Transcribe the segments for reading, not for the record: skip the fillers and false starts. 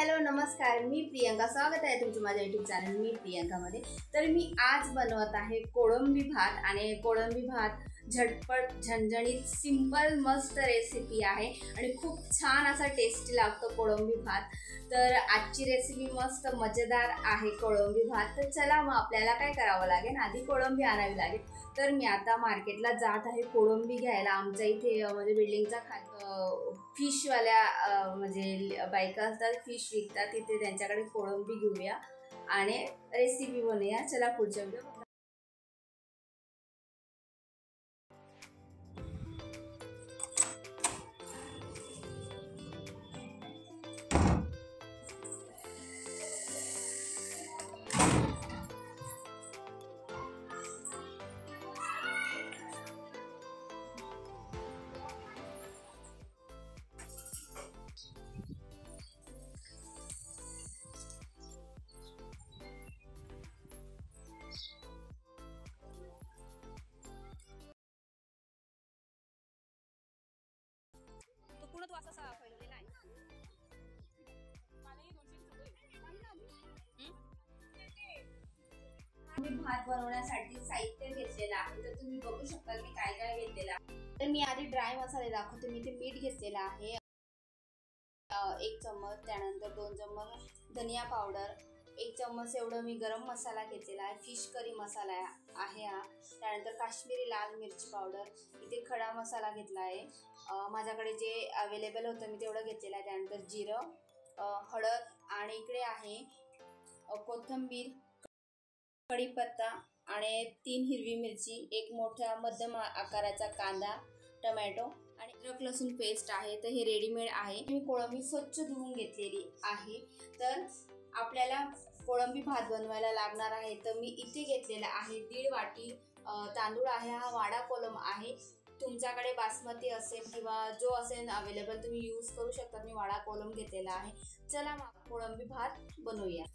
Hello नमस्कार, मी प्रियंका. स्वागत आहे तुमचं माझ्या यूट्यूब चॅनल मी प्रियंकामध्ये. तर मी आज बनवत आहे कोळंबी भात. आणि कोळंबी भात झटपट झणझणीत सिंपल मस्त रेसिपी आहे आणि खूप छान असा टेस्टी लागतो कोळंबी भात. तर आजची रेसिपी मस्त मजेदार आहे कोळंबी भात. तर चला मग आपल्याला काय करावं लागेल, आधी कोळंबी आणावी लागेल. तर मी आता मार्केटला जात आहे कोळंबी घ्यायला. आमच्या इथे म्हणजे बिल्डिंगचा फिशवाल्या म्हणजे बायका असतात, फिश विकतात, तिथे त्यांच्याकडे कोळंबी घेऊया आणि रेसिपी बनवूया. चला पुढच्या व्हिडिओ. पूर्ण तो असा फैललेला आहे. मी भात बनवण्यासाठी साहित्य घेतलेलं आहे. तर तुम्ही बघू शकता मी काय काय घेतलेलं आहे. तर मी आधी ड्राय मसाले दाखवते. मी ते मीठ घेतलेलं आहे 1 चम्मच, त्यानंतर 2 चम्मच धनिया पावडर, 1 चम्मच एवढं मी गरम मसाला घेतलेला आहे, फिश करी मसाला आहे हा, त्यानंतर काश्मीरी लाल मिरची पावडर, इथे खडा मसाला घेतला आहे. माझ्याकडे जे अवेलेबल होतं मी तेवढं घेतलेलं आहे. त्यानंतर जिरं, हळद, आणि इकडे आहे कोथिंबीर, कढीपत्ता आणि 3 हिरवी मिरची, 1 मोठा मध्यम आकाराचा कांदा, टोमॅटो आणि अद्रक लसूण पेस्ट आहे. तर हे रेडीमेड आहे. मी कोळंबी स्वच्छ धुवून घेतलेली आहे. तर आपल्याला कोळंबी भात बनवायला लागणार आहे. तर मी इथे घेतलेला आहे 1.5 वाटी तांदूळ आहे. हा वाडा कोलम आहे. तुमच्याकडे बासमती असेल किंवा जो असेल अवेलेबल तुम्ही यूज करू शकता. मी वाडा कोलम घेतलेला आहे. चला मग कोळंबी भात बनवूया.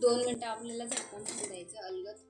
दोन मिनिटं आपल्याला झाकण ठेवून द्यायचं अलगद.